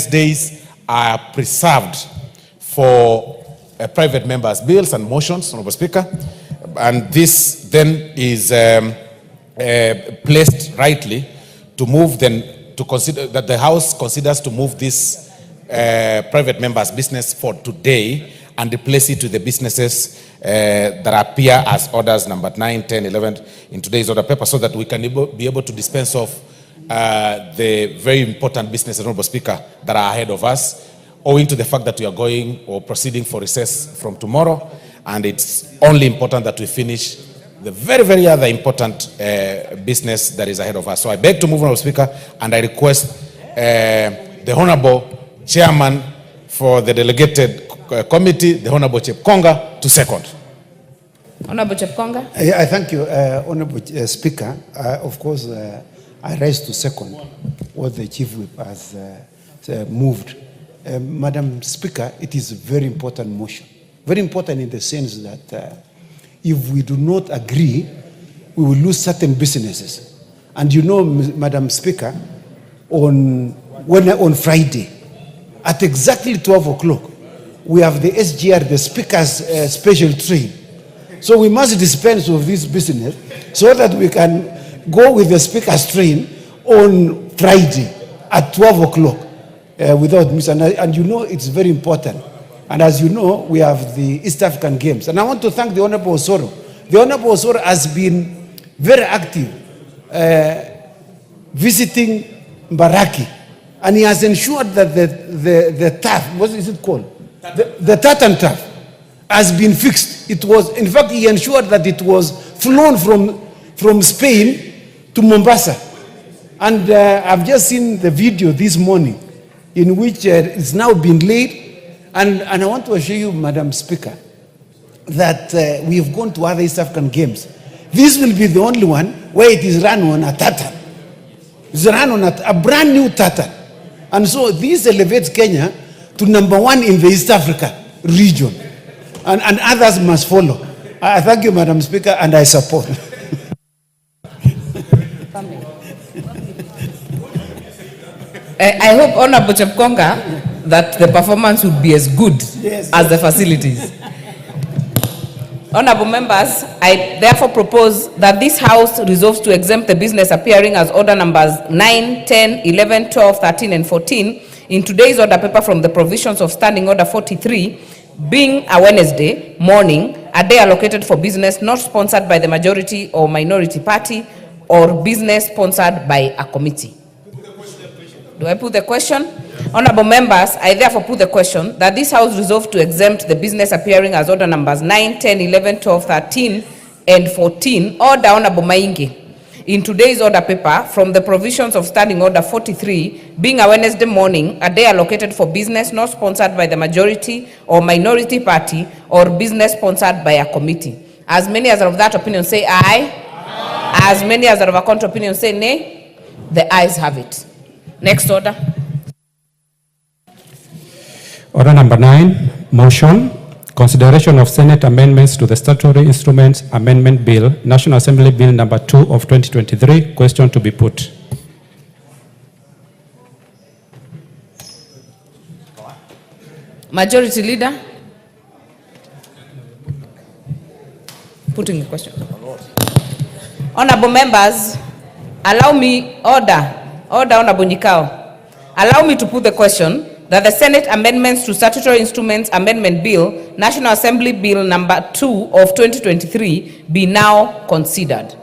Wednesdays are preserved for private members' bills and motions, Honorable Speaker, and this then is placed rightly to move to consider that the House considers to move this private members' business for today and replace it with the businesses that appear as orders number 9, 10, 11 in today's order paper, so that we can be able to dispense of the very important businesses, Honorable Speaker, that are ahead of us, owing to the fact that we are going or proceeding for recess from tomorrow, and it's only important that we finish the very, very other important business that is ahead of us. So I beg to move, Honorable Speaker, and I request the Honorable Chairman for the delegated committee, the Honorable Chepkonga, to second. Honorable Chepkonga. I thank you, Honorable Speaker. Of course, I rise to second what the Chief Whip has moved. Madam Speaker, it is a very important motion. Very important in the sense that if we do not agree, we will lose certain businesses. And you know, Madam Speaker, on Friday, at exactly 12 o'clock, we have the SGR, the Speaker's special train. So we must dispense of this business so that we can go with the Speaker's train on Friday at 12 o'clock without miss. And you know it's very important. And as you know, we have the East African Games. And I want to thank the Honorable Osoro. The Honorable Osoro has been very active visiting Mbaraki. And he has ensured that the turf, what is it called? The tartan turf has been fixed. It was, in fact, he ensured that it was flown from Spain to Mombasa. And I've just seen the video this morning in which it's now been laid. And I want to assure you, Madam Speaker, that we have gone to other East African Games. This will be the only one where it is run on a tartan. It's run on a brand new tartan. And so this elevates Kenya to #1 in the East Africa region. And others must follow. I thank you, Madam Speaker, and I support. I hope, Honorable Chepkonga, that the performance would be as good as the facilities. Honorable members, I therefore propose that this House resolves to exempt the business appearing as order numbers 9, 10, 11, 12, 13, and 14 in today's order paper from the provisions of Standing Order 43, being a Wednesday morning, a day allocated for business not sponsored by the majority or minority party, or business sponsored by a committee. Do I put the question? Honorable members, I therefore put the question that this House resolve to exempt the business appearing as order numbers 9, 10, 11, 12, 13, and 14, order Honorable Maingi, in today's order paper from the provisions of Standing Order 43, being a Wednesday morning, a day allocated for business not sponsored by the majority or minority party, or business sponsored by a committee. As many as are of that opinion say aye. Aye. As many as are of a contrary opinion say nay. The ayes have it. Next order. Order number 9, motion, consideration of Senate amendments to the Statutory Instruments Amendment Bill, National Assembly Bill number 2 of 2023. Question to be put. Majority Leader. Putting the question. Honorable members, allow me, order Honorable Nyikao. Allow me to put the question that the Senate amendments to Statutory Instruments Amendment Bill, National Assembly Bill number 2 of 2023 be now considered.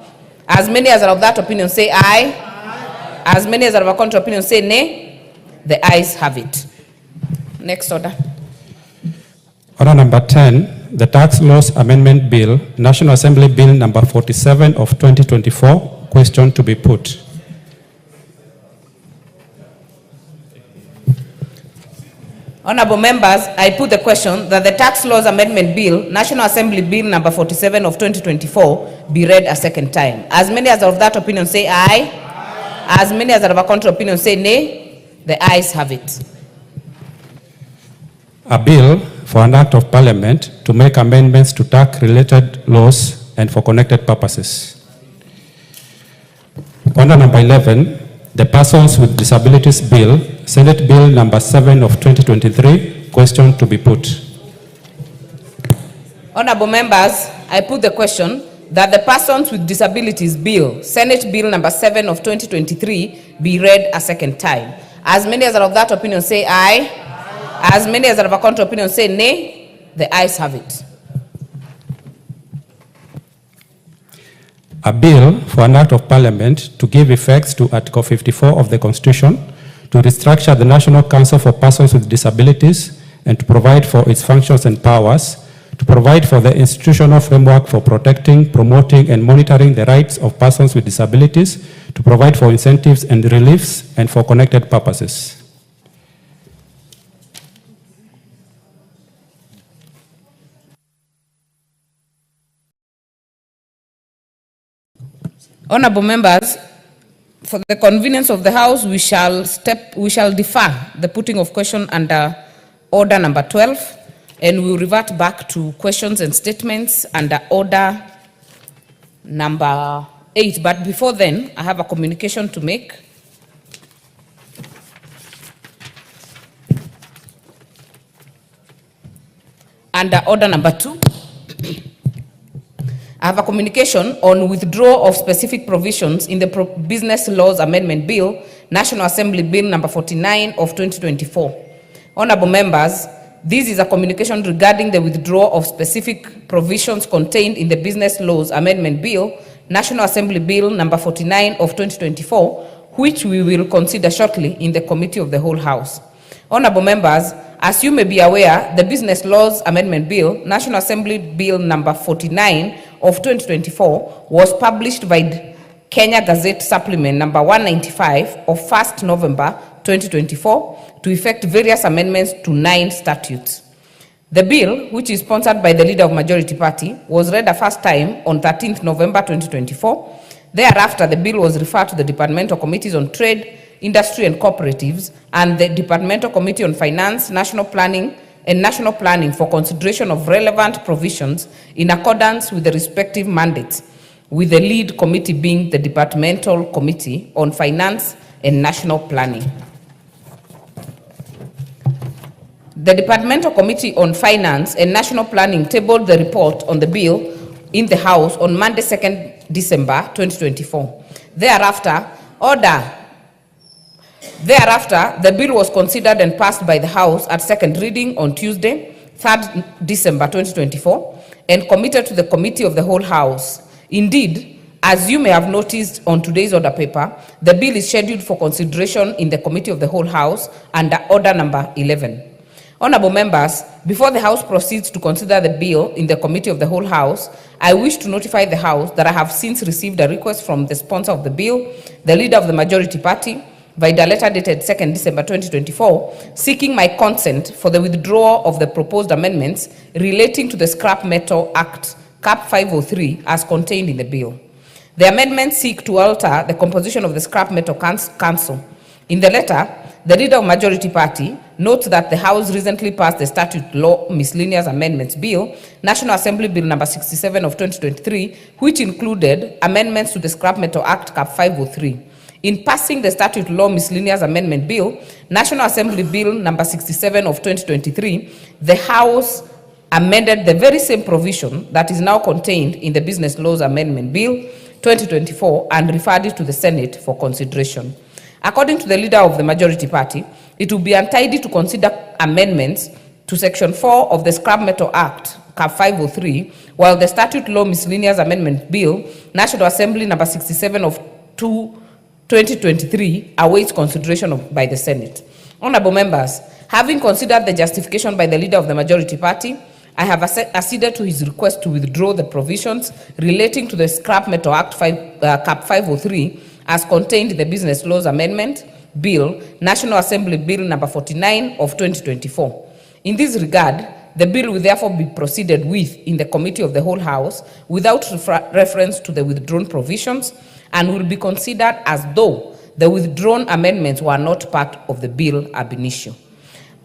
As many as are of that opinion say aye. Aye. As many as are of a contrary opinion say nay. The ayes have it. Next order. Order number 10, the Tax Laws Amendment Bill, National Assembly Bill number 47 of 2024. Question to be put. Honorable members, I put the question that the Tax Laws Amendment Bill, National Assembly Bill number 47 of 2024, be read a second time. As many as are of that opinion say aye. Aye. As many as are of a contrary opinion say nay. The ayes have it. A bill for an act of Parliament to make amendments to tax-related laws and for connected purposes. Order number 11, The Persons with Disabilities Bill, Senate Bill number 7 of 2023, question to be put. Honorable members, I put the question that the Persons with Disabilities Bill, Senate Bill number 7 of 2023, be read a second time. As many as are of that opinion say aye. Aye. As many as are of a contrary opinion say nay. The ayes have it. A bill for an act of parliament to give effects to Article 54 of the Constitution, to restructure the National Council for Persons with Disabilities and to provide for its functions and powers, to provide for the institutional framework for protecting, promoting, and monitoring the rights of persons with disabilities, to provide for incentives and reliefs, and for connected purposes. Honorable members, for the convenience of the House, we shall defer the putting of question under order number 12, and we will revert back to questions and statements under order number 8. But before then, I have a communication to make. Under order number 2, I have a communication on withdrawal of specific provisions in the Business Laws Amendment Bill, National Assembly Bill number 49 of 2024. Honorable members, this is a communication regarding the withdrawal of specific provisions contained in the Business Laws Amendment Bill, National Assembly Bill number 49 of 2024, which we will consider shortly in the Committee of the Whole House. Honorable members, as you may be aware, the Business Laws Amendment Bill, National Assembly Bill number 49 of 2024, was published by Kenya Gazette Supplement number 195 of 1st November 2024 to effect various amendments to 9 statutes. The bill, which is sponsored by the Leader of Majority Party, was read a first time on 13th November 2024. Thereafter, the bill was referred to the Departmental Committees on Trade, Industry and Cooperatives and the Departmental Committee on Finance, National Planning for consideration of relevant provisions in accordance with the respective mandates, with the lead committee being the Departmental Committee on Finance and National Planning. The Departmental Committee on Finance and National Planning tabled the report on the bill in the House on Monday, 2nd December 2024. Thereafter, the bill was considered and passed by the House at second reading on Tuesday, 3rd December 2024, and committed to the Committee of the Whole House. Indeed, as you may have noticed on today's order paper, the bill is scheduled for consideration in the Committee of the Whole House under order number 11. Honorable members, before the House proceeds to consider the bill in the Committee of the Whole House, I wish to notify the House that I have since received a request from the sponsor of the bill, the Leader of the Majority Party, by the letter dated 2nd December 2024, seeking my consent for the withdrawal of the proposed amendments relating to the Scrap Metal Act, Cap 503, as contained in the bill. The amendments seek to alter the composition of the Scrap Metal Council. In the letter, the Leader of Majority Party notes that the House recently passed the Statute Law Miscellaneous Amendments Bill, National Assembly Bill number 67 of 2023, which included amendments to the Scrap Metal Act, Cap 503. In passing the Statute Law Miscellaneous Amendment Bill, National Assembly Bill number 67 of 2023, the House amended the very same provision that is now contained in the Business Laws Amendment Bill 2024 and referred it to the Senate for consideration. According to the Leader of the Majority Party, it will be untidy to consider amendments to Section 4 of the Scrap Metal Act, Cap 503, while the Statute Law Miscellaneous Amendment Bill, National Assembly number 67 of 2023, awaits consideration by the Senate. Honorable members, having considered the justification by the Leader of the Majority Party, I have acceded to his request to withdraw the provisions relating to the Scrap Metal Act Cap 503 as contained in the Business Laws Amendment Bill, National Assembly Bill number 49 of 2024. In this regard, the bill will therefore be proceeded with in the Committee of the Whole House without reference to the withdrawn provisions and will be considered as though the withdrawn amendments were not part of the bill ab initio.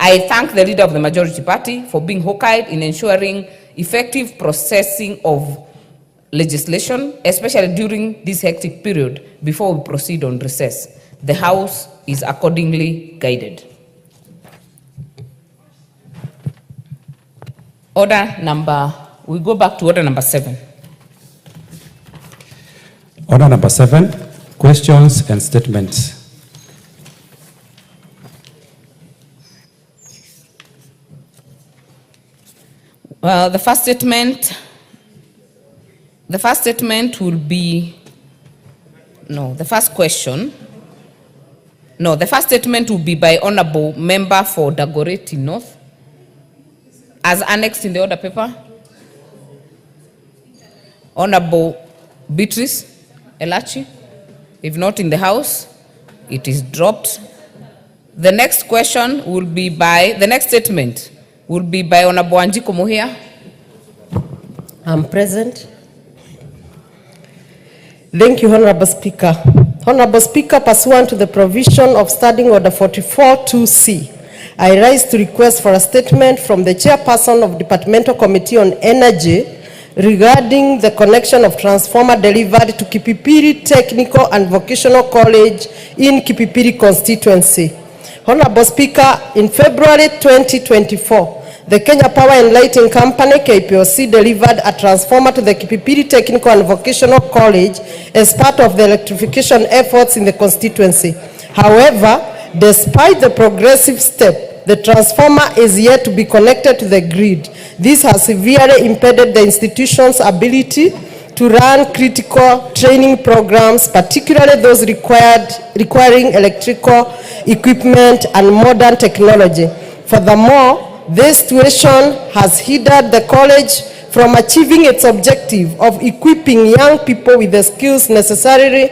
I thank the Leader of the Majority Party for being hawk-eyed in ensuring effective processing of legislation, especially during this hectic period before we proceed on recess. The House is accordingly guided. We go back to order number 7. Order number 7, questions and statements. Well, the first statement will be, the first statement will be by Honorable Member for Dagoretti North, as annexed in the order paper. Honorable Beatrice Elachi, if not in the House, it is dropped. The next statement will be by Honorable Wanjiku Muhia. I'm present. Thank you, Honorable Speaker. Honorable Speaker, pursuant to the provision of Standing Order 44-2C, I rise to request for a statement from the Chairperson of Departmental Committee on Energy regarding the connection of transformer delivered to Kipipiri Technical and Vocational College in Kipipiri constituency. Honorable Speaker, in February 2024, the Kenya Power and Lighting Company, KPOC, delivered a transformer to the Kipipiri Technical and Vocational College as part of the electrification efforts in the constituency. However, despite the progressive step, the transformer is yet to be connected to the grid. This has severely impeded the institution's ability to run critical training programs, particularly those requiring electrical equipment and modern technology. Furthermore, this situation has hindered the college from achieving its objective of equipping young people with the skills necessary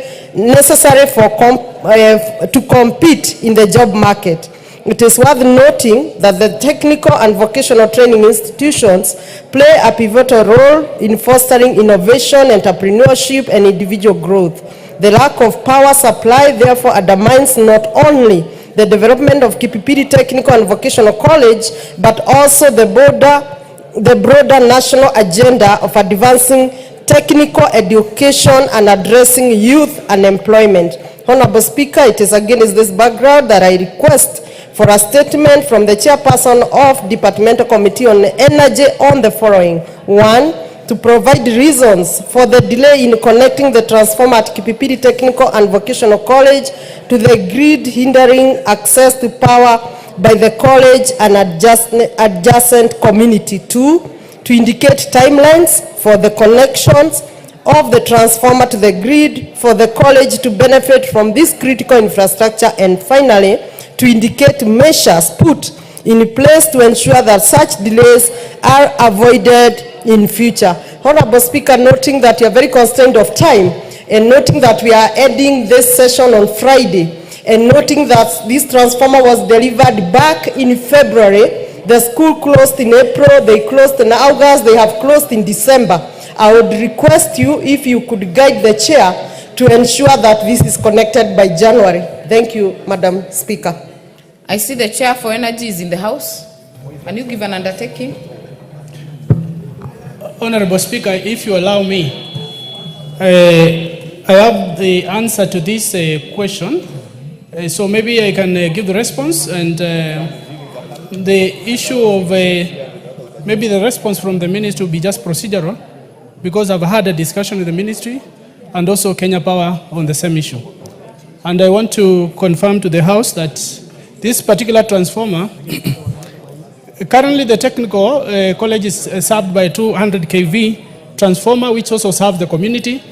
to compete in the job market. It is worth noting that the technical and vocational training institutions play a pivotal role in fostering innovation, entrepreneurship, and individual growth. The lack of power supply therefore undermines not only the development of Kipipiri Technical and Vocational College, but also the broader national agenda of advancing technical education and addressing youth unemployment. Honorable Speaker, it is against this background that I request for a statement from the Chairperson of Departmental Committee on Energy on the following. 1, to provide reasons for the delay in connecting the transformer at Kipipiri Technical and Vocational College to the grid, hindering access to power by the college and adjacent community. 2, to indicate timelines for the connections of the transformer to the grid for the college to benefit from this critical infrastructure. And finally, to indicate measures put in place to ensure that such delays are avoided in future. Honorable Speaker, noting that you are very constrained of time, and noting that we are ending this session on Friday, and noting that this transformer was delivered back in February, the school closed in April, they closed in August, they have closed in December. I would request you, if you could guide the chair to ensure that this is connected by January. Thank you, Madam Speaker. I see the Chair for Energy is in the House. Can you give an undertaking? Honorable Speaker, if you allow me, I have the answer to this question. So maybe I can give the response, and the issue of maybe the response from the ministry will be just procedural, because I've had a discussion with the ministry and also Kenya Power on the same issue. And I want to confirm to the House that this particular transformer, currently the technical college is served by 200 kV transformer, which also serves the community.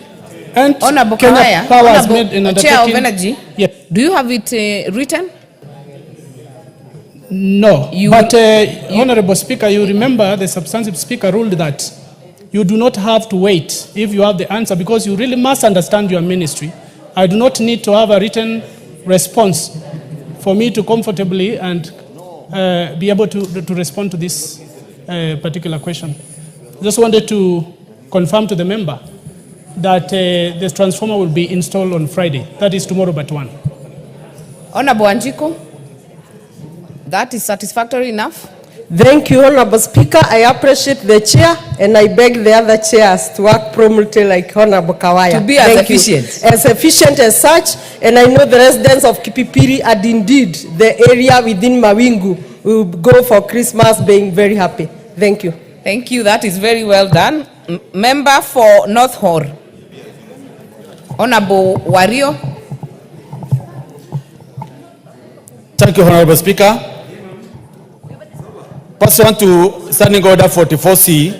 And Honorable Kenya Power has made an undertaking. Chair of Energy, yes. Do you have it written? No, Honorable Speaker, you remember the substantive speaker ruled that you do not have to wait if you have the answer, because you really must understand your ministry. I do not need to have a written response for me to comfortably and be able to respond to this particular question. Just wanted to confirm to the member that the transformer will be installed on Friday. That is tomorrow but 1. Honorable Wanjiku, that is satisfactory enough? Thank you, Honorable Speaker. I appreciate the chair, and I beg the other chairs to work promptly like Honorable Kawaya. To be as Thank you. efficient. As efficient as such, and I know the residents of Kipipiri and indeed the area within Mawingu will go for Christmas being very happy. Thank you. Thank you. That is very well done. Member for North Hor, Honorable Wario. Thank you, Honorable Speaker. Pursuant to Standing Order 44C,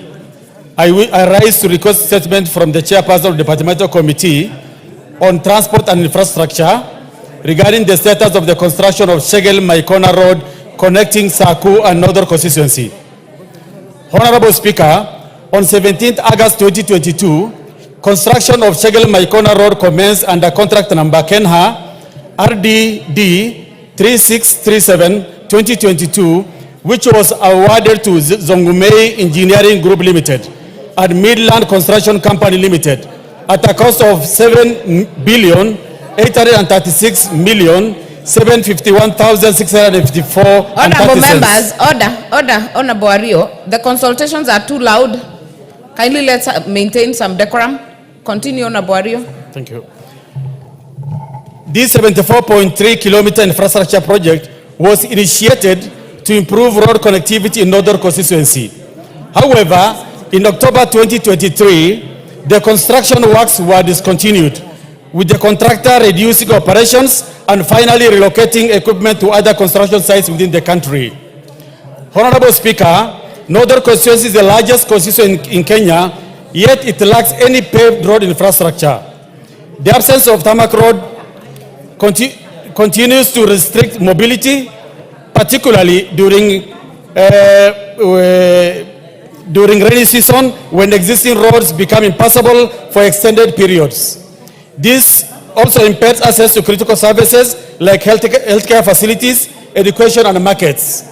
I rise to request statement from the Chairperson of the Departmental Committee on Transport and Infrastructure regarding the status of the construction of Shegel-Maikona Road connecting Saku and Northern constituency. Honorable Speaker, on 17th August 2022, construction of Shegel-Maikona Road commenced under contract number Kenha RDD 3637-2022, which was awarded to Zongumei Engineering Group Limited and Midland Construction Company Limited at a cost of 7,836,751,654. Honorable members, order, Honorable Wario. The consultations are too loud. Kindly let's maintain some decorum. Continue, Honorable Wario. Thank you. This 74.3 kilometer infrastructure project was initiated to improve road connectivity in Northern constituency. However, in October 2023, the construction works were discontinued, with the contractor reducing operations and finally relocating equipment to other construction sites within the country. Honorable Speaker, Northern constituency is the largest constituency in Kenya, yet it lacks any paved road infrastructure. The absence of tarmac road continues to restrict mobility, particularly during rainy season when existing roads become impassable for extended periods. This also impairs access to critical services like healthcare facilities, education, and markets.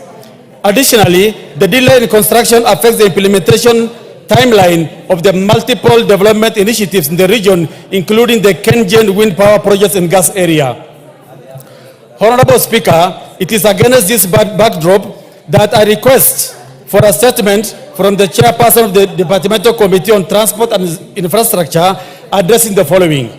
Additionally, the delay in construction affects the implementation timeline of the multiple development initiatives in the region, including the Kengen wind power projects in gas area. Honorable Speaker, it is against this backdrop that I request for a statement from the Chairperson of the Departmental Committee on Transport and Infrastructure addressing the following.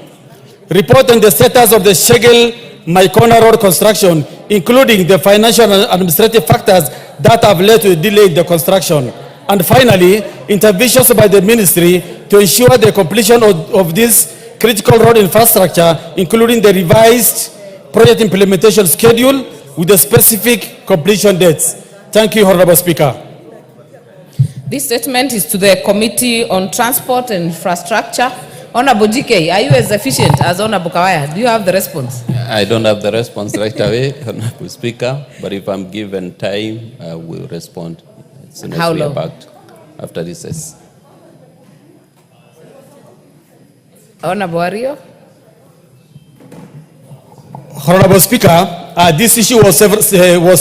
Report on the status of the Shegel-Maikona Road construction, including the financial and administrative factors that have led to the delay in the construction. And finally, interventions by the ministry to ensure the completion of this critical road infrastructure, including the revised project implementation schedule with the specific completion dates. Thank you, Honorable Speaker. This statement is to the Committee on Transport and Infrastructure. Honorable GK, are you as efficient as Honorable Kawaya? Do you have the response? I don't have the response right away, Honorable Speaker, but if I'm given time, I will respond as soon as How we are long? back after recess. Honorable Wario? Honorable Speaker, this issue was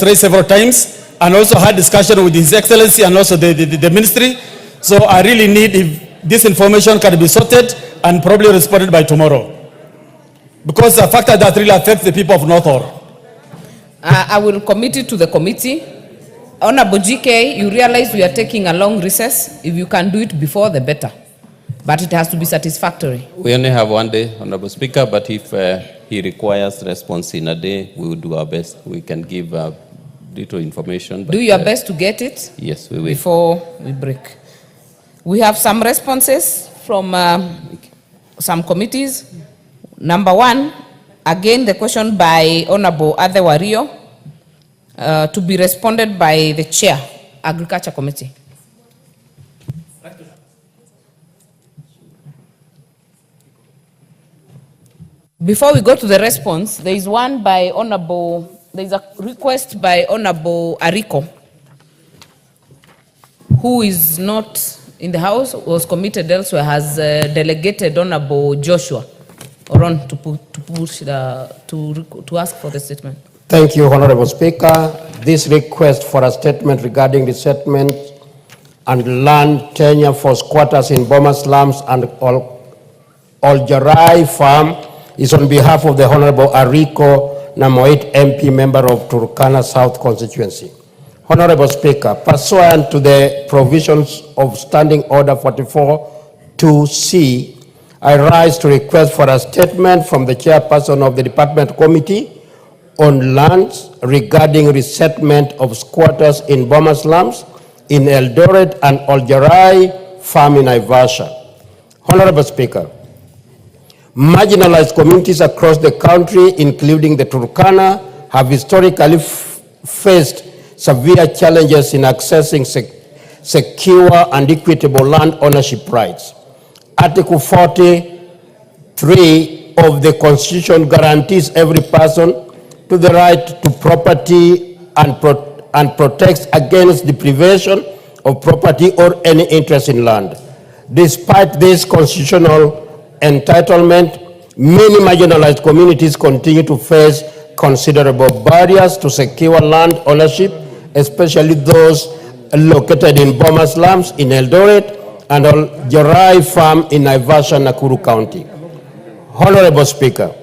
raised several times and also had discussion with His Excellency and also the ministry. So I really need if this information can be sorted and probably responded by tomorrow. Because the factor that really affects the people of North Hor. I will commit it to the committee. Honorable GK, you realize we are taking a long recess. If you can do it before, the better. But it has to be satisfactory. We only have one day, Honorable Speaker, but if he requires response in a day, we will do our best. We can give little information. But, do your best to get it? Yes, we will. Before we break. We have some responses from some committees. Number one, again the question by Honorable Wario, to be responded by the Chair, Agriculture Committee. Before we go to the response, there is one by Honorable, there is a request by Honorable Ariko, who is not in the House, was committed elsewhere, has delegated Honorable Joshua Oron to ask for the statement. Thank you, Honorable Speaker. This request for a statement regarding resettlement and land tenure for squatters in Boma slums and Oljarai farm is on behalf of the Honorable Ariko, number 8 MP member of Turkana South constituency. Honorable Speaker, pursuant to the provisions of Standing Order 44-2C, I rise to request for a statement from the chairperson of the Department Committee on Lands regarding resettlement of squatters in Boma slums in Eldoret and Oljarai Farm in Naivasha. Honorable Speaker, marginalized communities across the country, including the Turkana, have historically faced severe challenges in accessing secure and equitable land ownership rights. Article 43 of the Constitution guarantees every person to the right to property and protects against deprivation of property or any interest in land. Despite this constitutional entitlement, many marginalized communities continue to face considerable barriers to secure land ownership, especially those located in Boma slums in Eldoret and Oljarai Farm in Naivasha, Nakuru County. Honorable Speaker,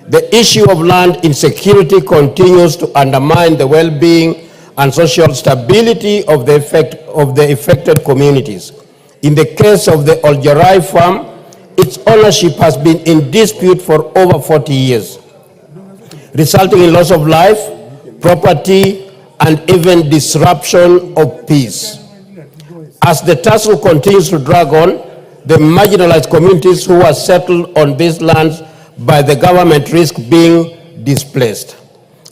the issue of land insecurity continues to undermine the well-being and social stability of the affected communities. In the case of the Oljarai Farm, its ownership has been in dispute for over 40 years, resulting in loss of life, property, and even disruption of peace. As the tussle continues to drag on, the marginalized communities who are settled on these lands by the government risk being displaced.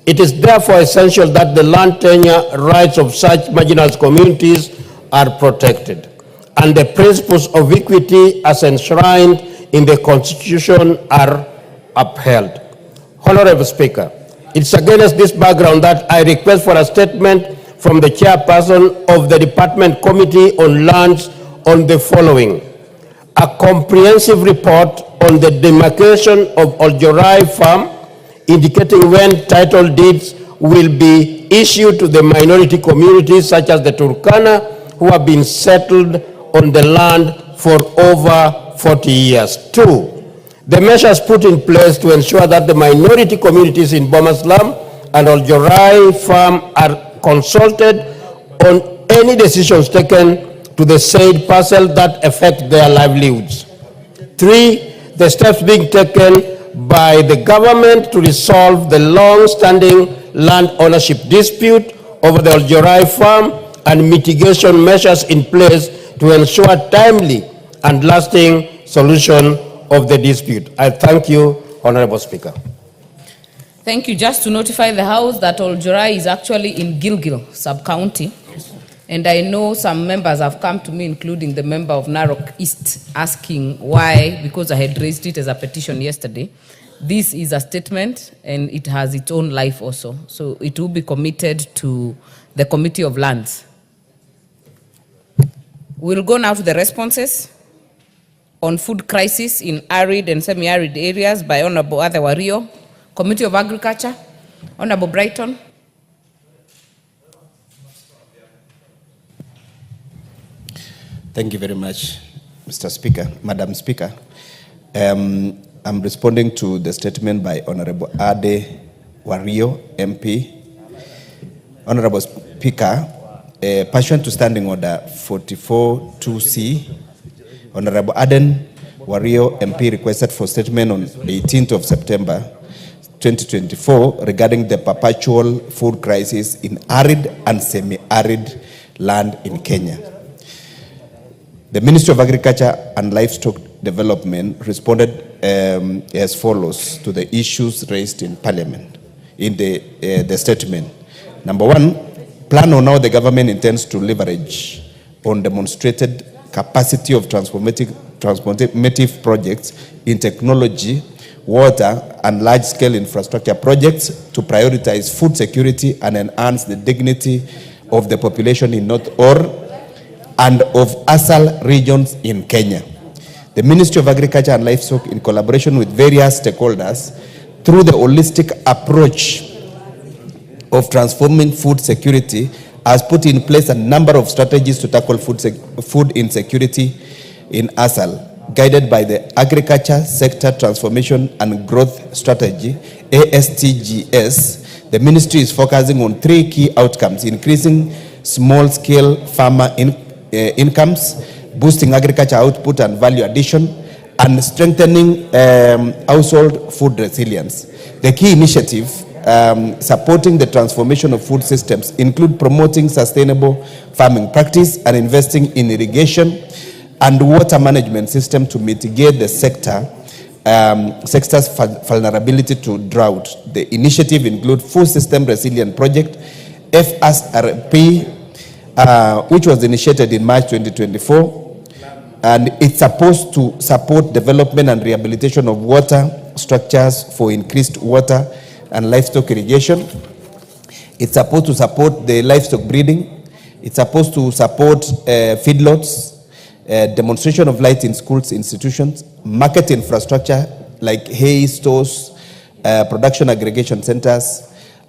It is therefore essential that the land tenure rights of such marginalized communities are protected, and the principles of equity as enshrined in the Constitution are upheld. Honorable Speaker, it's against this background that I request for a statement from the chairperson of the Department Committee on Lands on the following: a comprehensive report on the demarcation of Oljarai Farm, indicating when title deeds will be issued to the minority communities such as the Turkana, who have been settled on the land for over 40 years. 2, the measures put in place to ensure that the minority communities in Boma Slum and Oljarai Farm are consulted on any decisions taken to the said parcel that affect their livelihoods. 3, the steps being taken by the government to resolve the long-standing land ownership dispute over the Oljarai Farm and mitigation measures in place to ensure timely and lasting solution of the dispute. I thank you, Honorable Speaker. Thank you. Just to notify the House that Oljarai is actually in Gilgil sub-county. And I know some members have come to me, including the member of Narok East, asking why, because I had raised it as a petition yesterday. This is a statement and it has its own life also. So it will be committed to the Committee of Lands. We'll go now to the responses on food crisis in arid and semi-arid areas by Honorable Ade Wario, Committee of Agriculture, Honorable Brighton. Thank you very much, Mr. Speaker, Madam Speaker. I'm responding to the statement by Honorable Ade Wario, MP. Honorable Speaker, pursuant to Standing Order 44-2C, Honorable Aden Wario, MP, requested for statement on 18th of September 2024 regarding the perpetual food crisis in arid and semi-arid land in Kenya. The Ministry of Agriculture and Livestock Development responded as follows to the issues raised in Parliament in the statement. Number 1, plan on how the government intends to leverage on demonstrated capacity of transformative projects in technology, water, and large-scale infrastructure projects to prioritize food security and enhance the dignity of the population in North Or and of ASAL regions in Kenya. The Ministry of Agriculture and Livestock, in collaboration with various stakeholders, through the holistic approach of transforming food security, has put in place a number of strategies to tackle food insecurity in ASAL, guided by the Agriculture Sector Transformation and Growth Strategy, ASTGS. The ministry is focusing on 3 key outcomes: increasing small-scale farmer incomes, boosting agriculture output and value addition, and strengthening household food resilience. The key initiative supporting the transformation of food systems include promoting sustainable farming practice and investing in irrigation and water management system to mitigate the sector's vulnerability to drought. The initiative includes Food System Resilient Project, FSRP, which was initiated in March 2024, and it's supposed to support development and rehabilitation of water structures for increased water and livestock irrigation. It's supposed to support the livestock breeding. It's supposed to support feedlots, demonstration of light in schools, institutions, market infrastructure like hay stores, production aggregation centers,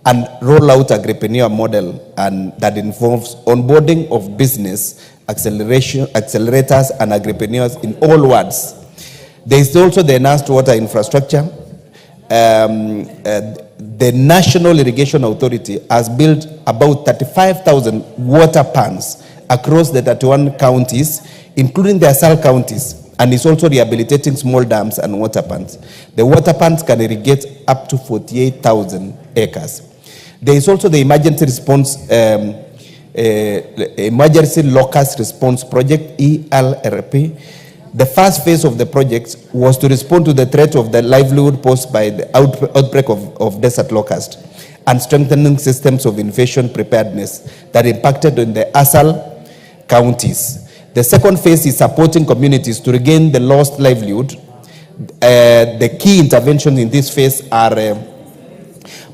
and roll out agripreneur model, and that involves onboarding of business accelerators and agripreneurs in all wards. There is also the enhanced water infrastructure. The National Irrigation Authority has built about 35,000 water pans across the 31 counties, including the ASAL counties, and is also rehabilitating small dams and water pans. The water pans can irrigate up to 48,000 acres. There is also the Emergency Locust Response Project, ELRP. The first phase of the project was to respond to the threat of the livelihood posed by the outbreak of desert locust and strengthening systems of invasion preparedness that impacted on the ASAL counties. The second phase is supporting communities to regain the lost livelihood. The key interventions in this phase are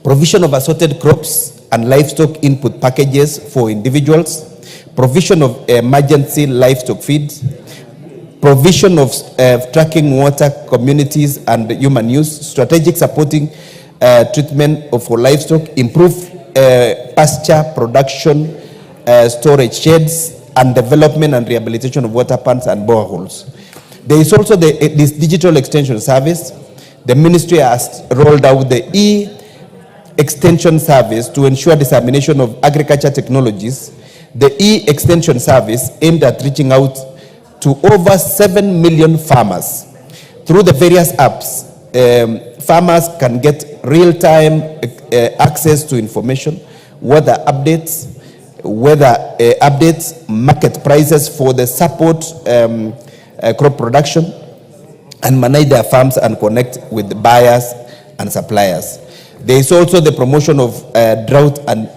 provision of assorted crops and livestock input packages for individuals, provision of emergency livestock feeds, provision of tracking water, communities, and human use, strategic supporting treatment for livestock, improve pasture production, storage sheds, and development and rehabilitation of water pans and boreholes. There is also this digital extension service. The ministry has rolled out the e-extension service to ensure dissemination of agriculture technologies. The e-extension service aimed at reaching out to over 7 million farmers. Through the various apps, farmers can get real-time access to information, weather updates, market prices for the support crop production, and manage their farms and connect with the buyers and suppliers. There is also the promotion of drought and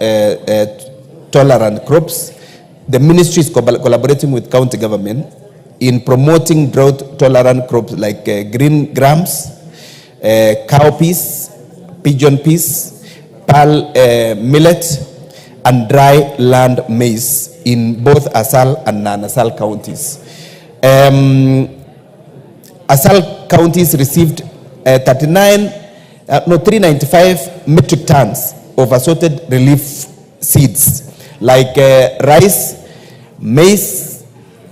tolerant crops. The ministry is collaborating with county government in promoting drought-tolerant crops like green grams, cowpeas, pigeon peas, pearl millet, and dry land maize in both ASAL and non-ASAL counties. ASAL counties received 395 metric tons of assorted relief seeds like rice, maize,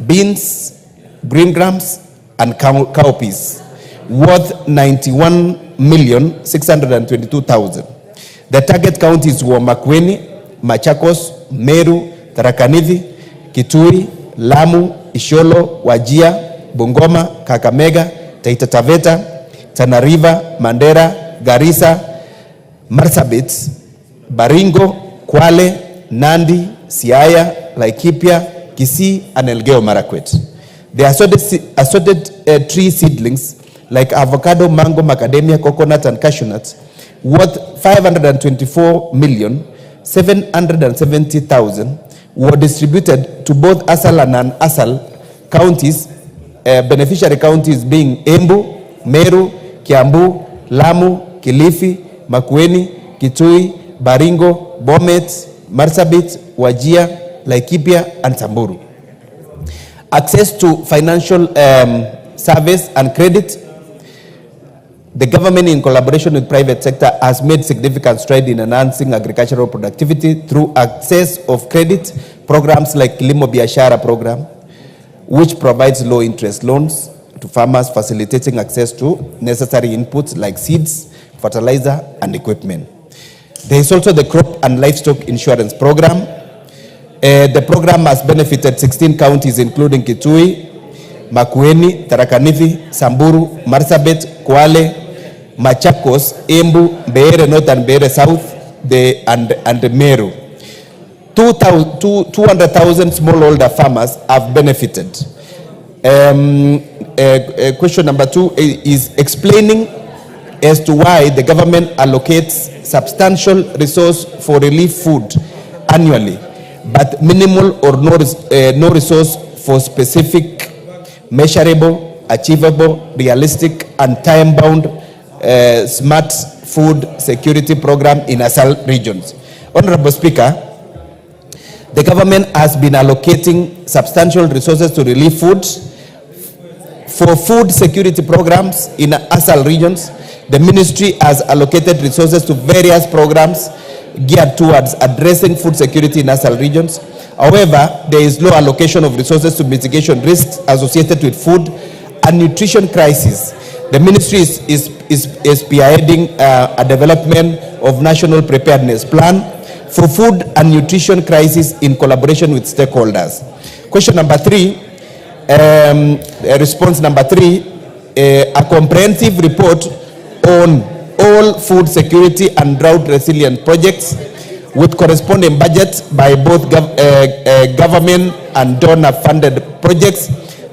beans, green grams, and cowpeas, worth 91,622,000. The target counties were Makueni, Machakos, Meru, Tharaka Nithi, Kitui, Lamu, Isiolo, Wajir, Bungoma, Kakamega, Taita Taveta, Tana River, Mandera, Garissa, Marsabit, Baringo, Kwale, Nandi, Siaya, Laikipia, Kisii, and Elgeyo Marakwet. The assorted tree seedlings like avocado, mango, macadamia, coconut, and cashew nuts, worth 524,770,000, were distributed to both ASAL and non-ASAL counties, beneficiary counties being Embu, Meru, Kiambu, Lamu, Kilifi, Makueni, Kitui, Baringo, Bomet, Marsabit, Wajir, Laikipia, and Samburu. Access to financial service and credit. The government, in collaboration with private sector, has made significant strides in enhancing agricultural productivity through access of credit programs like Kilimo Biashara program, which provides low-interest loans to farmers, facilitating access to necessary inputs like seeds, fertilizer, and equipment. There is also the crop and livestock insurance program. The program has benefited 16 counties, including Kitui, Makueni, Tharaka Nithi, Samburu, Marsabit, Kwale, Machakos, Embu, Mbeere North and Mbeere South, and Meru. 200,000 smallholder farmers have benefited. Question number 2 is explaining as to why the government allocates substantial resource for relief food annually, but minimal or no resource for specific, measurable, achievable, realistic, and time-bound smart food security program in ASAL regions. Honorable Speaker, the government has been allocating substantial resources to relief foods for food security programs in ASAL regions. The ministry has allocated resources to various programs geared towards addressing food security in ASAL regions. However, there is low allocation of resources to mitigation risks associated with food and nutrition crisis. The ministry is spearheading a development of national preparedness plan for food and nutrition crisis in collaboration with stakeholders. Question number 3, response number 3, a comprehensive report on all food security and drought resilient projects with corresponding budgets by both government and donor funded projects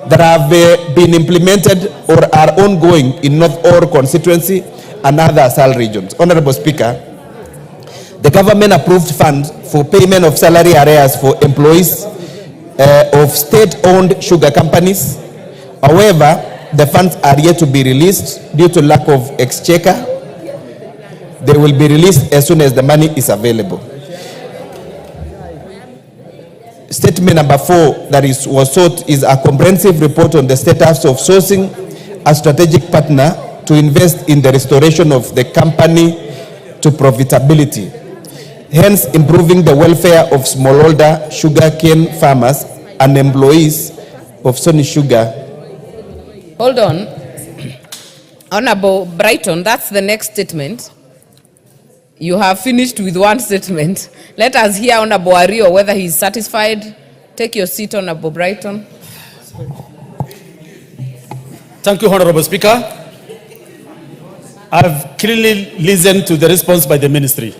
that have been implemented or are ongoing in North Ore constituency and other ASAL regions. Honorable Speaker, the government approved funds for payment of salary arrears for employees of state-owned sugar companies. However, the funds are yet to be released due to lack of exchequer. They will be released as soon as the money is available. Statement number 4 that was sought is a comprehensive report on the status of sourcing a strategic partner to invest in the restoration of the company to profitability, hence improving the welfare of smallholder sugarcane farmers and employees of Sony Sugar. Hold on. Honorable Brighton, that's the next statement. You have finished with one statement. Let us hear Honorable Ario whether he is satisfied. Take your seat, Honorable Brighton. Thank you, Honorable Speaker. I've clearly listened to the response by the ministry.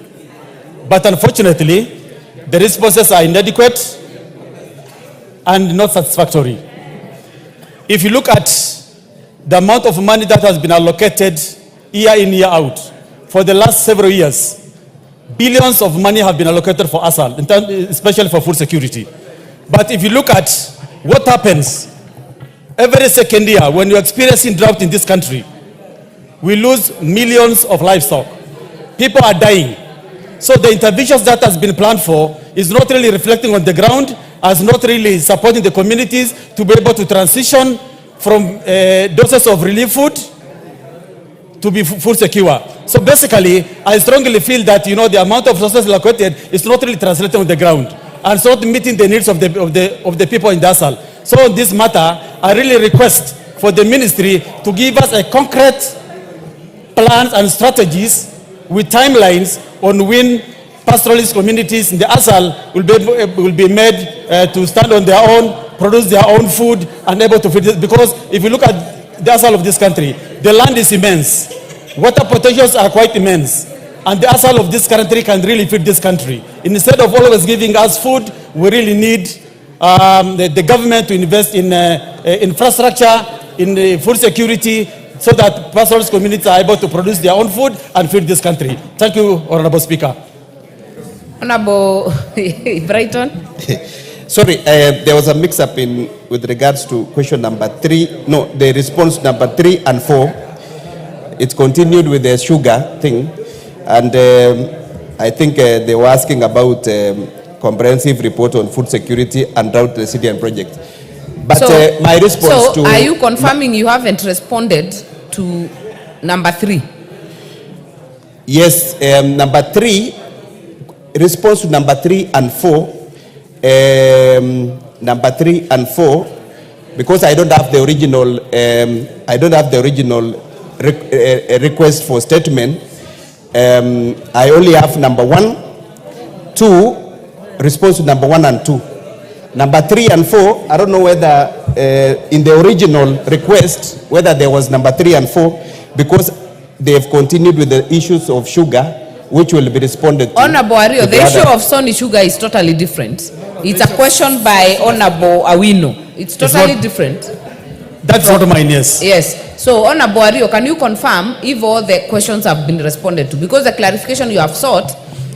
But unfortunately, the responses are inadequate and not satisfactory. If you look at the amount of money that has been allocated year in, year out, for the last several years, billions of money have been allocated for ASAL, especially for food security. But if you look at what happens every second year when you're experiencing drought in this country, we lose millions of livestock. People are dying. So the interventions that has been planned for is not really reflecting on the ground, as not really supporting the communities to be able to transition from doses of relief food to be food secure. So basically, I strongly feel that, you know, the amount of resources allocated is not really translating on the ground and it's not meeting the needs of the people in ASAL. So on this matter, I really request for the ministry to give us a concrete plans and strategies with timelines on when pastoralist communities in the ASAL will be made to stand on their own, produce their own food, and able to feed it. Because if you look at the ASAL of this country, the land is immense. Water potentials are quite immense. And the ASAL of this country can really feed this country. Instead of always giving us food, we really need the government to invest in infrastructure, in food security, so that pastoralist communities are able to produce their own food and feed this country. Thank you, Honorable Speaker. Honorable Brighton. Sorry, there was a mix-up with regards to question number 3. No, the response number 3 and 4. It continued with the sugar thing, and I think they were asking about comprehensive report on food security and drought resilient project. But my response to... So, are you confirming you haven't responded to number 3? Yes, number 3, response to number 3 and 4. Number 3 and 4, because I don't have the original, request for statement. I only have number 1, 2, response to number 1 and 2. Number 3 and 4, I don't know whether in the original request, whether there was number 3 and 4, because they have continued with the issues of sugar, which will be responded to. Honorable Ario, the issue of Sony Sugar is totally different. It's a question by Honorable Awino. It's totally different. That's not mine, yes. Yes. So, Honorable Ario, can you confirm if all the questions have been responded to? Because the clarification you have sought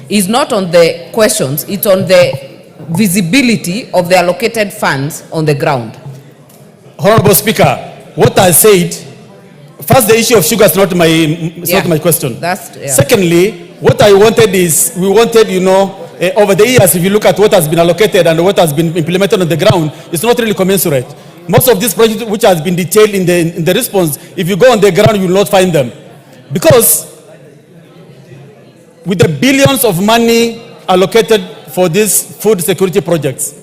is not on the questions, it's on the visibility of the allocated funds on the ground. Honorable Speaker, what I said, first, the issue of sugar is not my question. Secondly, what I wanted is, we wanted, over the years, if you look at what has been allocated and what has been implemented on the ground, it's not really commensurate. Most of these projects which has been detailed in the response, if you go on the ground, you will not find them. Because with the billions of money allocated for these food security projects,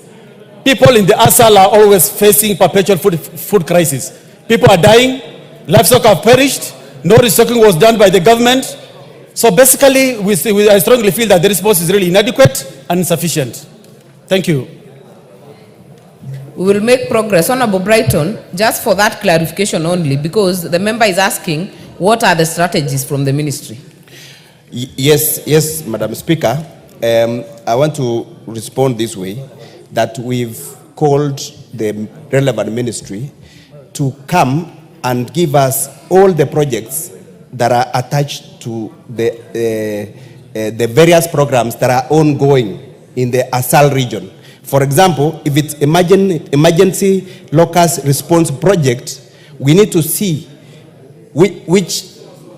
people in the ASAL are always facing perpetual food crisis. People are dying, livestock have perished, no restocking was done by the government. So basically, I strongly feel that the response is really inadequate and insufficient. Thank you. We will make progress. Honorable Brighton, just for that clarification only, because the member is asking, what are the strategies from the ministry? Yes, Madam Speaker. I want to respond this way, that we've called the relevant ministry to come and give us all the projects that are attached to the various programs that are ongoing in the ASAL region. For example, if it's emergency locust response project, we need to see which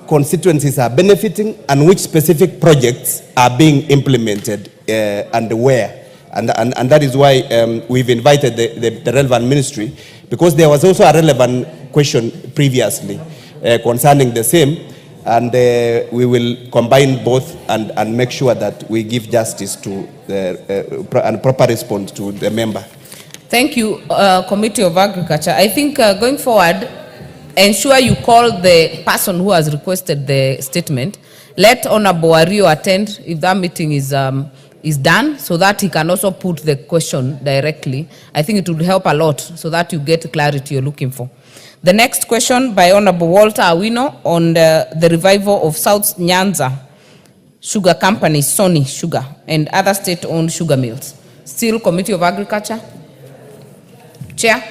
constituencies are benefiting and which specific projects are being implemented and where. And that is why we've invited the relevant ministry, because there was also a relevant question previously concerning the same, and we will combine both and make sure that we give justice to and proper response to the member. Thank you, Committee of Agriculture. I think going forward, ensure you call the person who has requested the statement. Let Honorable Ario attend if that meeting is done, so that he can also put the question directly. I think it would help a lot so that you get the clarity you're looking for. The next question by Honorable Walter Awino on the revival of South Nyanza Sugar Company, Sony Sugar, and other state-owned sugar mills. Still, Committee of Agriculture. Chair.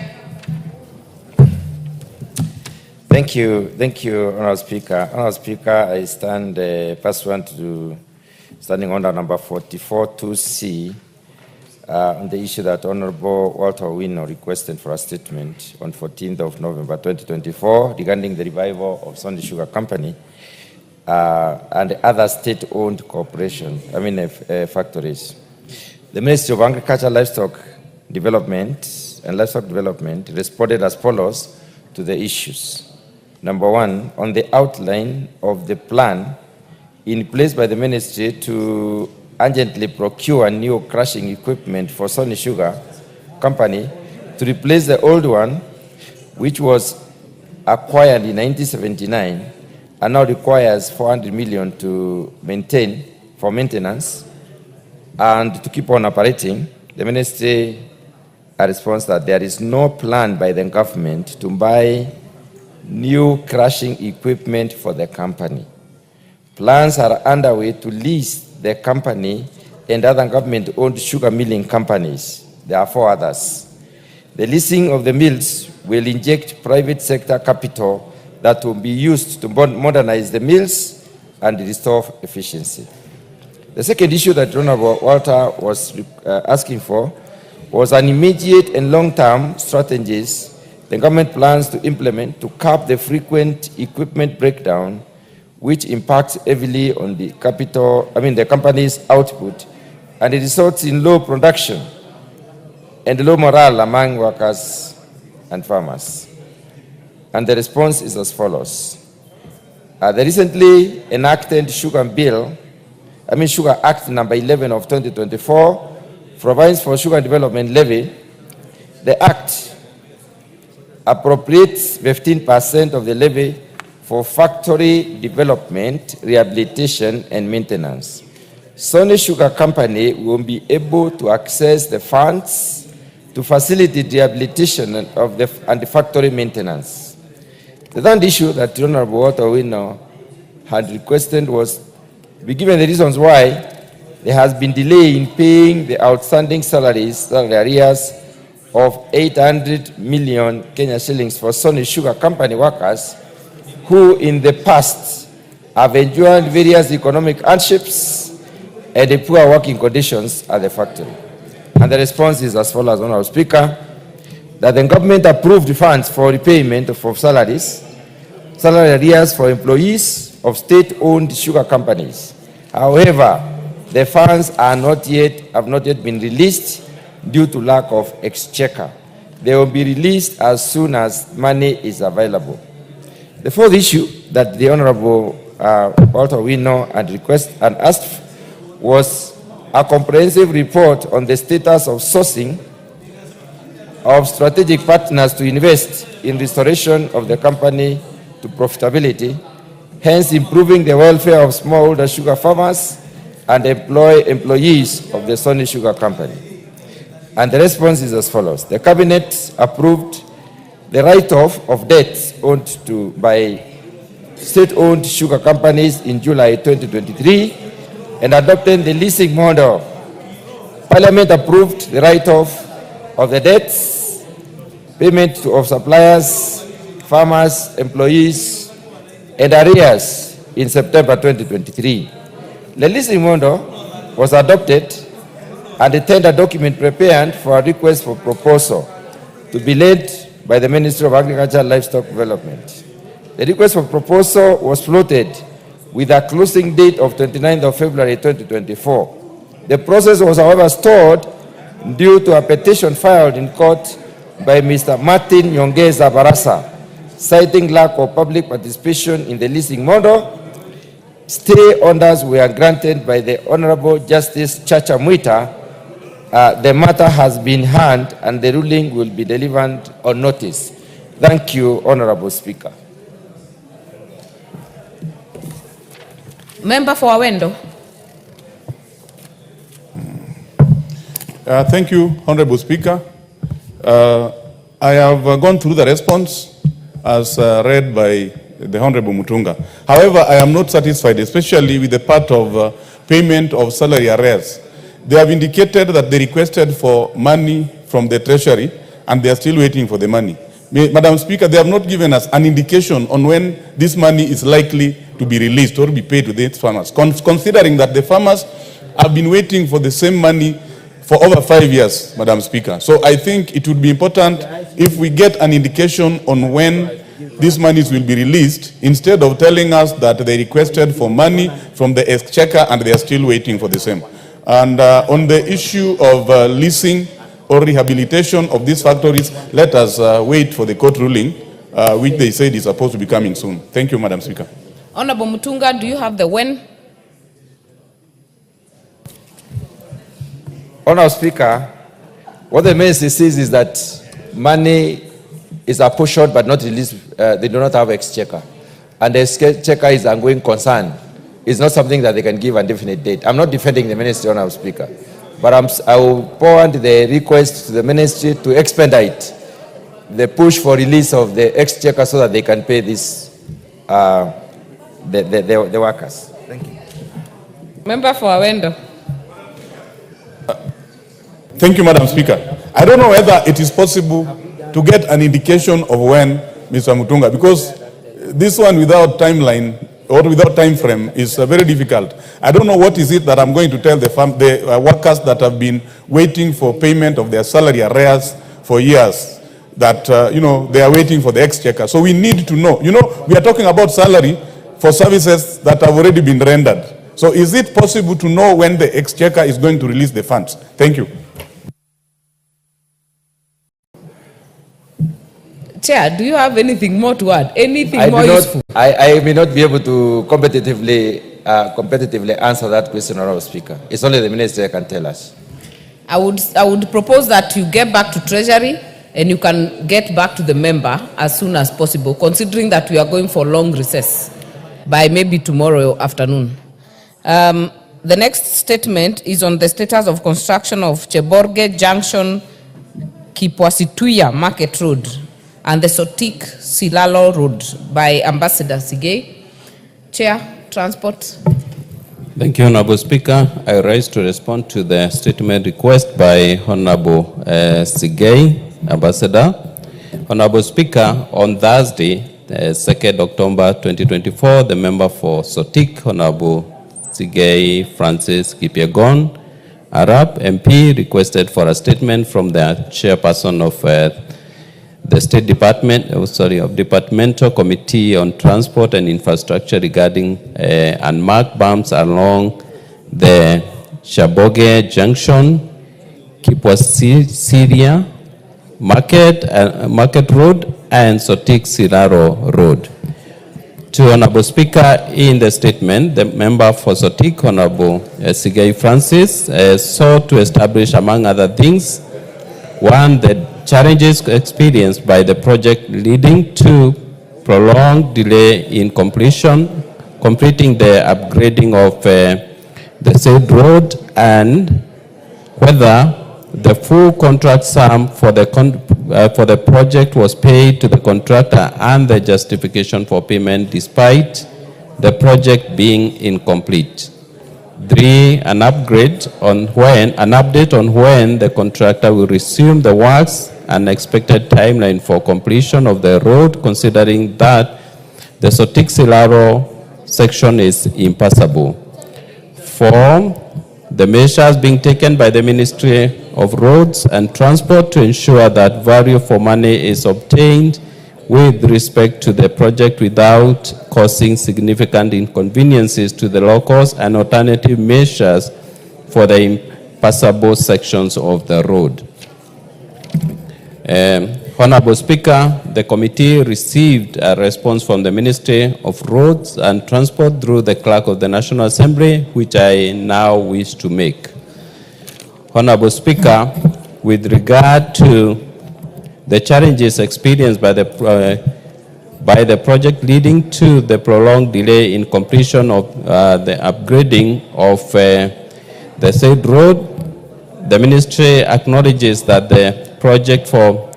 Thank you, Honourable Speaker. Honourable Speaker, I stand pursuant to standing order number 44-2C on the issue that Honourable Walter Awino requested for a statement on 14th of November 2024 regarding the revival of Sony Sugar Company and other state-owned factories. The Ministry of Agriculture, Livestock Development responded as follows to the issues. Number one, on the outline of the plan in place by the ministry to urgently procure new crushing equipment for Sony Sugar Company to replace the old one, which was acquired in 1979 and now requires 400 million to maintain for maintenance and to keep on operating. The ministry responds that there is no plan by the government to buy new crushing equipment for the company. Plans are underway to lease the company and other government-owned sugar milling companies. There are 4 others. The leasing of the mills will inject private sector capital that will be used to modernize the mills and restore efficiency. The second issue that Honorable Walter was asking for was an immediate and long-term strategies the government plans to implement to curb the frequent equipment breakdown, which impacts heavily on the the company's output, and it results in low production and low morale among workers and farmers. And the response is as follows. The recently enacted Sugar Act number 11 of 2024 provides for sugar development levy. The Act appropriates 15% of the levy for factory development, rehabilitation, and maintenance. Sony Sugar Company will be able to access the funds to facilitate rehabilitation of the factory maintenance. The third issue that the Honorable Walter Winner had requested was to be given the reasons why there has been delay in paying the outstanding salary arrears of 800 million Kenya shillings for Sony Sugar Company workers who in the past have endured various economic hardships and the poor working conditions at the factory. And the response is as follows, Honorable Speaker, that the government approved funds for repayment of salaries, salary arrears for employees of state-owned sugar companies. However, the funds have not yet been released due to lack of exchequer. They will be released as soon as money is available. The fourth issue that the Honorable Walter Winner had requested and asked was a comprehensive report on the status of sourcing of strategic partners to invest in restoration of the company to profitability, hence improving the welfare of smallholder sugar farmers and employees of the Sony Sugar Company. And the response is as follows. The Cabinet approved the write-off of debts owed by state-owned sugar companies in July 2023 and adopted the leasing model. Parliament approved the write-off of the debts, payment of suppliers, farmers, employees, and arrears in September 2023. The leasing model was adopted and a tender document prepared for a request for proposal to be led by the Ministry of Agriculture and Livestock Development. The request for proposal was floated with a closing date of 29th of February 2024. The process was, however, stalled due to a petition filed in court by Mr. Martin Nyongeza Barasa, citing lack of public participation in the leasing model. Stay orders were granted by the Honorable Justice Chacha Mwita. The matter has been heard and the ruling will be delivered on notice. Thank you, Honorable Speaker. Member for Awendo. Thank you, Honorable Speaker. I have gone through the response as read by the Honorable Mutunga. However, I am not satisfied, especially with the part of payment of salary arrears. They have indicated that they requested for money from the Treasury and they are still waiting for the money. Madam Speaker, they have not given us an indication on when this money is likely to be released or be paid to the farmers, considering that the farmers have been waiting for the same money for over 5 years, Madam Speaker. So I think it would be important if we get an indication on when these monies will be released, instead of telling us that they requested for money from the exchequer and they are still waiting for the same. And on the issue of leasing or rehabilitation of these factories, let us wait for the court ruling, which they said is supposed to be coming soon. Thank you, Madam Speaker. Honorable Mutunga, do you have the when? Honorable Speaker, what the ministry says is that money is apportioned but not released. They do not have exchequer. And the exchequer is an ongoing concern. It's not something that they can give a definite date. I'm not defending the ministry, Honorable Speaker, but I will forward the request to the ministry to expedite the push for release of the exchequer so that they can pay this, the workers. Thank you. Member for Awendo. Thank you, Madam Speaker. I don't know whether it is possible to get an indication of when, Mr. Mutunga, because this one without timeline or without time frame is very difficult. I don't know what is it that I'm going to tell the workers that have been waiting for payment of their salary arrears for years, that they are waiting for the exchequer. So we need to know. We are talking about salary for services that have already been rendered. So is it possible to know when the exchequer is going to release the funds? Thank you. Chair, do you have anything more to add? Anything more useful? I may not be able to competitively answer that question, Honorable Speaker. It's only the minister can tell us. I would propose that you get back to Treasury and you can get back to the member as soon as possible, considering that we are going for long recess by maybe tomorrow afternoon. The next statement is on the status of construction of Cheborge Junction, Kipwasituya Market Road, and the Sotik Silalo Road by Ambassador Sigei. Chair, Transport. Thank you, Honorable Speaker. I rise to respond to the statement request by Honorable Sigei, Ambassador. Honorable Speaker, on Thursday, 2nd October 2024, the member for Sotik, Honorable Sigei Francis Kipyegon, Arab MP, requested for a statement from the chairperson of the State Department, of Departmental Committee on Transport and Infrastructure regarding unmarked bumps along the Cheborge Junction, Kipwasituya Market Road, and Sotik Silaro Road. To Honorable Speaker, in the statement, the member for Sotik, Honorable Sigei Francis, sought to establish, among other things, one, the challenges experienced by the project leading to prolonged delay in completing the upgrading of the said road, and whether the full contract sum for the project was paid to the contractor and the justification for payment despite the project being incomplete. 3, an update on when the contractor will resume the works and expected timeline for completion of the road, considering that the Sotik Silaro section is impassable. 4, the measures being taken by the Ministry of Roads and Transport to ensure that value for money is obtained with respect to the project without causing significant inconveniences to the locals, and alternative measures for the impassable sections of the road. Honorable Speaker, the committee received a response from the Ministry of Roads and Transport through the Clerk of the National Assembly, which I now wish to make. Honorable Speaker, with regard to the challenges experienced by the project leading to the prolonged delay in completion of the upgrading of the said road, the Ministry acknowledges that the project for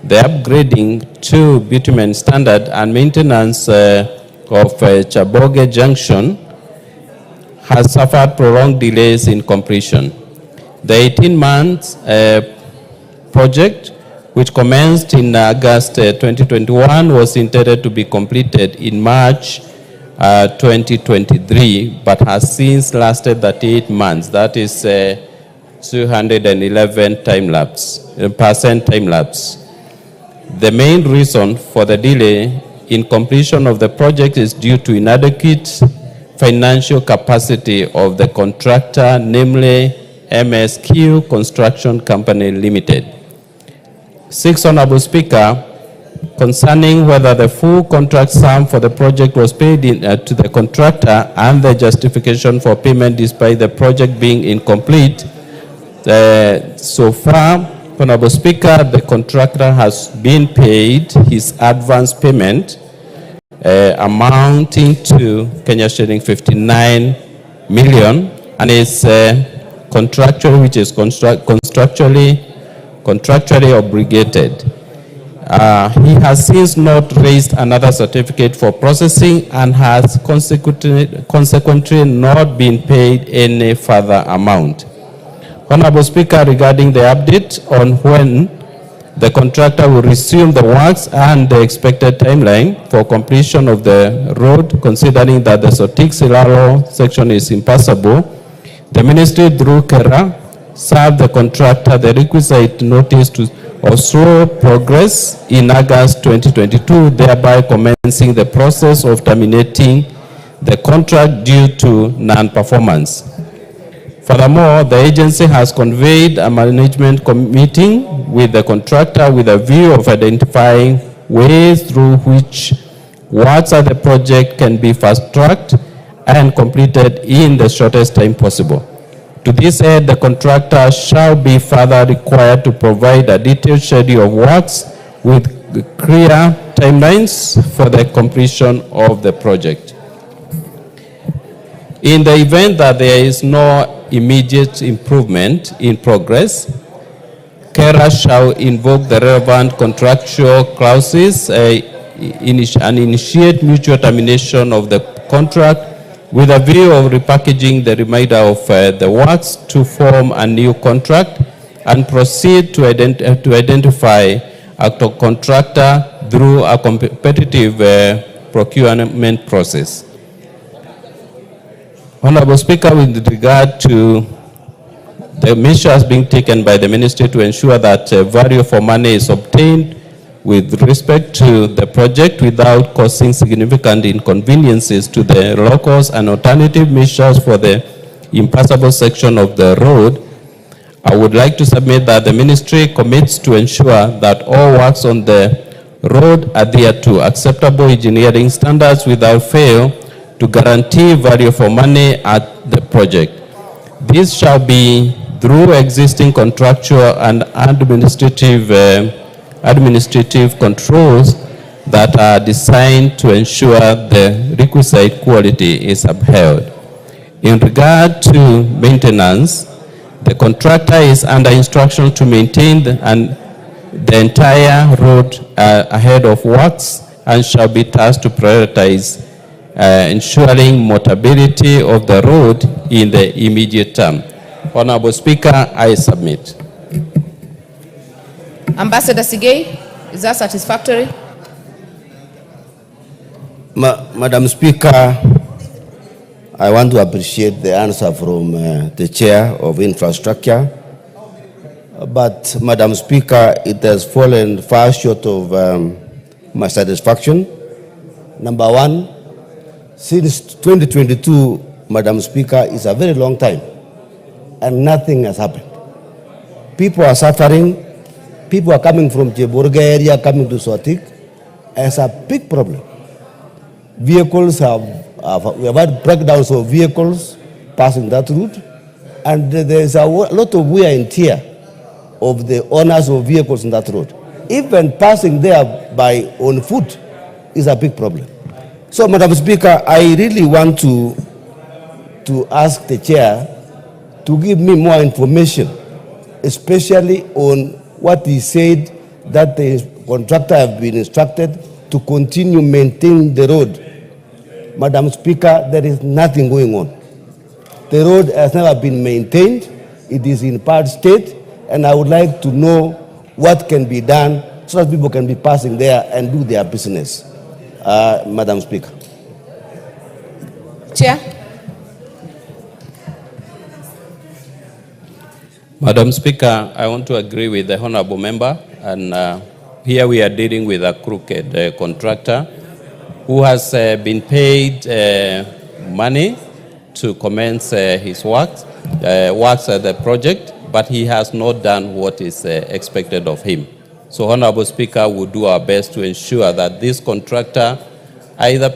the upgrading to bitumen standard and maintenance of Cheborge Junction has suffered prolonged delays in completion. The 18-month project, which commenced in August 2021, was intended to be completed in March 2023, but has since lasted 38 months. That is 211% time lapse. The main reason for the delay in completion of the project is due to inadequate financial capacity of the contractor, namely MSQ Construction Company Limited. 6, Honorable Speaker, concerning whether the full contract sum for the project was paid to the contractor and the justification for payment despite the project being incomplete. So far, Honorable Speaker, the contractor has been paid his advance payment amounting to Kenya shilling 59 million, and is contractual, which is contractually obligated. He has since not raised another certificate for processing and has consequently not been paid any further amount. Honorable Speaker, regarding the update on when the contractor will resume the works and the expected timeline for completion of the road, considering that the Sotik Silaro section is impassable, the Ministry through KERA served the contractor the requisite notice of slow progress in August 2022, thereby commencing the process of terminating the contract due to non-performance. Furthermore, the agency has convened a management meeting with the contractor with a view of identifying ways through which works of the project can be fast-tracked and completed in the shortest time possible. To this end, the contractor shall be further required to provide a detailed schedule of works with clear timelines for the completion of the project. In the event that there is no immediate improvement in progress, KERA shall invoke the relevant contractual clauses and initiate mutual termination of the contract with a view of repackaging the remainder of the works to form a new contract and proceed to identify a contractor through a competitive procurement process. Honorable Speaker, with regard to the measures being taken by the ministry to ensure that value for money is obtained with respect to the project without causing significant inconveniences to the locals and alternative measures for the impassable section of the road, I would like to submit that the ministry commits to ensure that all works on the road adhere to acceptable engineering standards without fail to guarantee value for money at the project. This shall be through existing contractual and administrative controls that are designed to ensure the requisite quality is upheld. In regard to maintenance, the contractor is under instruction to maintain the entire road ahead of works and shall be tasked to prioritize ensuring mobility of the road in the immediate term. Honorable Speaker, I submit. Ambassador Sigei, is that satisfactory? Madam Speaker, I want to appreciate the answer from the Chair of Infrastructure. But, Madam Speaker, it has fallen far short of my satisfaction. Number one, since 2022, Madam Speaker, is a very long time, and nothing has happened. People are suffering. People are coming from Cheburga area, coming to Sotik. It's a big problem. Vehicles we have had breakdowns of vehicles passing that route, and there's a lot of wear and tear of the owners of vehicles on that road. Even passing there on foot is a big problem. So, Madam Speaker, I really want to ask the Chair to give me more information, especially on what he said, that the contractor have been instructed to continue maintaining the road. Madam Speaker, there is nothing going on. The road has never been maintained. It is in bad state, and I would like to know what can be done so that people can be passing there and do their business. Madam Speaker. Chair. Madam Speaker, I want to agree with the honorable member, and here we are dealing with a crooked contractor who has been paid money to commence his works at the project, but he has not done what is expected of him. So, Honorable Speaker, we'll do our best to ensure that this contractor either